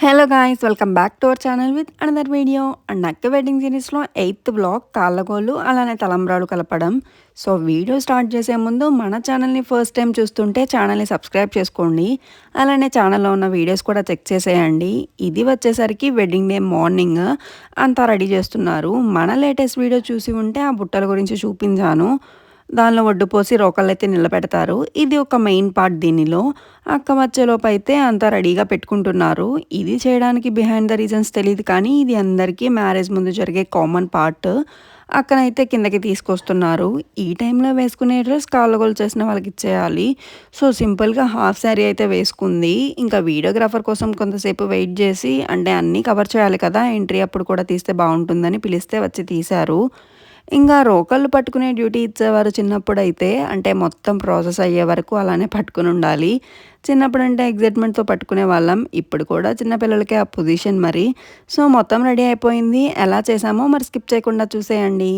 Hello guys, welcome back to our channel with another video. And అక్క wedding సిరీస్లో 8th blog కాళ్ళగోళ్ళు అలానే తలంబ్రాలు కలపడం. సో వీడియో స్టార్ట్ చేసే ముందు మన ఛానల్ని ఫస్ట్ టైం చూస్తుంటే ఛానల్ని సబ్స్క్రైబ్ చేసుకోండి. అలానే ఛానల్లో ఉన్న వీడియోస్ కూడా చెక్ చేసేయండి. ఇది వచ్చేసరికి వెడ్డింగ్ డే మార్నింగ్ అంతా రెడీ చేస్తున్నారు. మన లేటెస్ట్ వీడియో చూసి ఉంటే ఆ బుట్టల గురించి చూపించాను. దానిలో ఒడ్డు పోసి రోకళ్ళైతే నిలబెడతారు. ఇది ఒక మెయిన్ పార్ట్ దీనిలో. అక్క వచ్చేలోపు అయితే అంతా రెడీగా పెట్టుకుంటున్నారు. ఇది చేయడానికి బిహైండ్ ద రీజన్స్ తెలీదు కానీ ఇది అందరికీ మ్యారేజ్ ముందు జరిగే కామన్ పార్ట్. అక్కనైతే కిందకి తీసుకొస్తున్నారు. ఈ టైంలో వేసుకునే డ్రెస్ కాళ్ళగోలు చేసిన వాళ్ళకి ఇచ్చేయాలి. సో సింపుల్గా హాఫ్ శారీ అయితే వేసుకుంది. ఇంకా వీడియోగ్రాఫర్ కోసం కొంతసేపు వెయిట్ చేసి, అంటే అన్నీ కవర్ చేయాలి కదా, ఎంట్రీ అప్పుడు కూడా తీస్తే బాగుంటుందని పిలిస్తే వచ్చి తీశారు. ఇంకా రోకళ్ళు పట్టుకునే డ్యూటీ ఇచ్చేవారు చిన్నప్పుడైతే. అంటే మొత్తం ప్రాసెస్ అయ్యే వరకు అలానే పట్టుకుని ఉండాలి. చిన్నప్పుడు అంటే ఎగ్జైట్మెంట్తో పట్టుకునే వాళ్ళం. ఇప్పుడు కూడా చిన్నపిల్లలకే ఆ పొజిషన్ మరి. సో మొత్తం రెడీ అయిపోయింది. ఎలా చేసామో మరి స్కిప్ చేయకుండా చూసేయండి.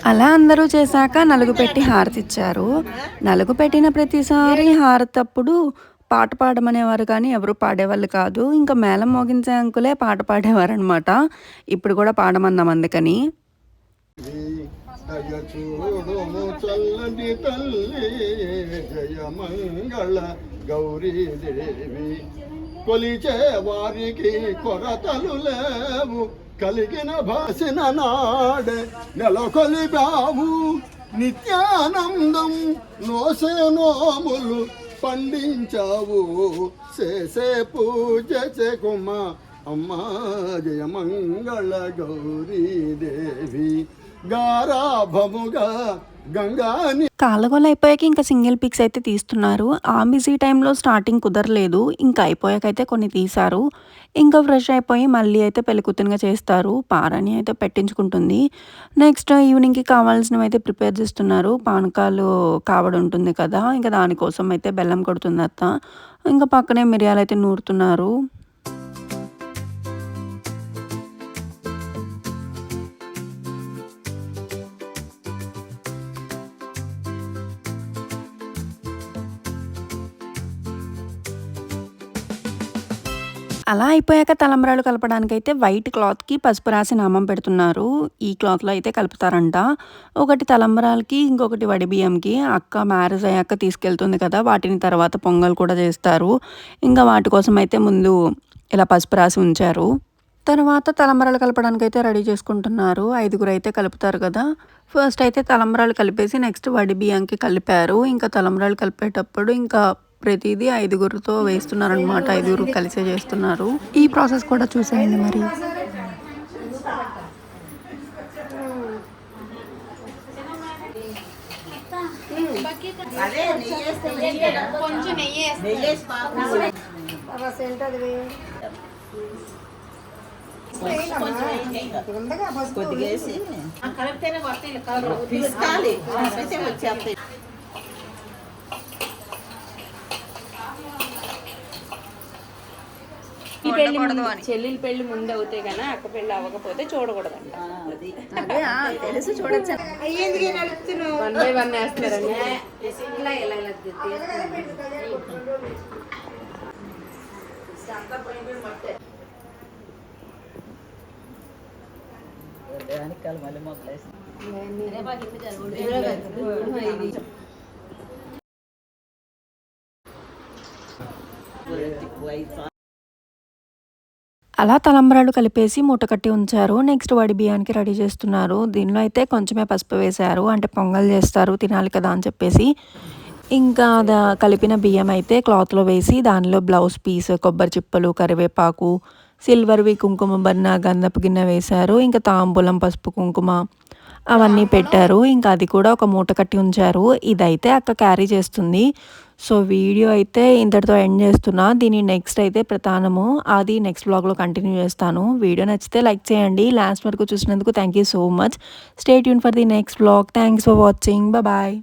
అలా అందరూ చేశాక నలుగు పెట్టి హారతిచ్చారు. నలుగు పెట్టిన ప్రతిసారి హారతప్పుడు పాట పాడమనేవారు కానీ ఎవరు పాడేవాళ్ళు కాదు. ఇంకా మేళం మోగించే అంకులే పాట పాడేవారనమాట. ఇప్పుడు కూడా పాడమన్నాం అందుకని. దయచూడుము చల్లని తల్లి జయ మంగళ గౌరీదేవి, కొలిచే వారికి కొరతలు లేవు, కలిగిన భాసిన నాడే నెలకొలిపావు, నిత్యానందం నోసే నోములు పండించావు, చేసే పూజ చెకుమ అమ్మా జయ మంగళ గౌరీదేవి, గారాభముగా గంగాని. కాలగోలు అయిపోయాక ఇంకా సింగిల్ పిక్స్ అయితే తీస్తున్నారు. ఆ బిజీ టైంలో స్టార్టింగ్ కుదరలేదు, ఇంకా అయిపోయాకైతే కొన్ని తీశారు. ఇంకా ఫ్రెష్ అయిపోయి మళ్ళీ అయితే పెళ్ళికూతురుగా చేస్తారు. పారాని అయితే పెట్టించుకుంటుంది. నెక్స్ట్ ఈవినింగ్కి కావాల్సినవి అయితే ప్రిపేర్ చేస్తున్నారు. పానకాలు కావడి ఉంటుంది కదా, ఇంకా దానికోసం అయితే బెల్లం కొడుతుంది అత్త. ఇంకా పక్కనే మిరియాలు అయితే నూరుతున్నారు. అలా అయిపోయాక తలంబ్రాలు కలపడానికైతే వైట్ క్లాత్‌కి పసుపు రాసి నామం పెడుతున్నారు. ఈ క్లాత్‌లో అయితే కలుపుతారంట. ఒకటి తలంబ్రాలకి, ఇంకొకటి వడిబియ్యంకి. అక్క మ్యారేజ్ అయ్యాక తీసుకెళ్తుంది కదా, వాటిని తర్వాత పొంగల్ కూడా చేస్తారు. ఇంకా వాటి కోసం అయితే ముందు ఇలా పసుపు రాసి ఉంచారు. తర్వాత తలంబ్రాలు కలపడానికైతే రెడీ చేసుకుంటున్నారు. 5గురు అయితే కలుపుతారు కదా. ఫస్ట్ అయితే తలంబ్రాలు కలిపేసి నెక్స్ట్ వడి బియ్యంకి కలిపారు. ఇంకా తలంబ్రాలు కలిపేటప్పుడు ఇంకా ప్రతిదీ 5గురితో వేస్తున్నారనమాట. 5గురు కలిసే చేస్తున్నారు. ఈ ప్రాసెస్ కూడా చూసేయండి మరి. కొంచెం నెయ్యి కొద్దిగా వేసి పిసుకాలి. వచ్చేస్తాయి. చెల్లెలి పెళ్లి ముందు అవుతే గానీ అక్క పెళ్లి అవ్వకపోతే చూడకూడదంట. తెలుసు చూడొచ్చు. 1 by 1 వేస్తారండి. మళ్ళీ మొక్కలేసి అలా తలంబ్రాలు కలిపేసి మూట కట్టి ఉంచారు. నెక్స్ట్ వడి బియ్యానికి రెడీ చేస్తున్నారు. దీనిలో అయితే కొంచెమే పసుపు వేశారు. అంటే పొంగల్ చేస్తారు తినాలి కదా అని చెప్పేసి. ఇంకా కలిపిన బియ్యం అయితే క్లాత్లో వేసి దానిలో బ్లౌజ్ పీస్, కొబ్బరి చిప్పలు, కరివేపాకు, సిల్వర్వి కుంకుమ బన్న, గంధపు గిన్నె వేశారు. ఇంకా తాంబూలం, పసుపు, కుంకుమ అవన్నీ పెట్టారు. ఇంకా అది కూడా ఒక మూట కట్టి ఉంచారు. ఇదైతే అక్క క్యారీ చేస్తుంది. సో వీడియో అయితే ఇంతటితో ఎండ్ చేస్తున్నా. దీని నెక్స్ట్ అయితే ప్రధానము అది నెక్స్ట్ బ్లాగ్లో కంటిన్యూ చేస్తాను. వీడియో నచ్చితే లైక్ చేయండి. లాస్ట్ వరకు చూసినందుకు thank you so much. Stay tune for the next blog. Thanks for watching. Bye.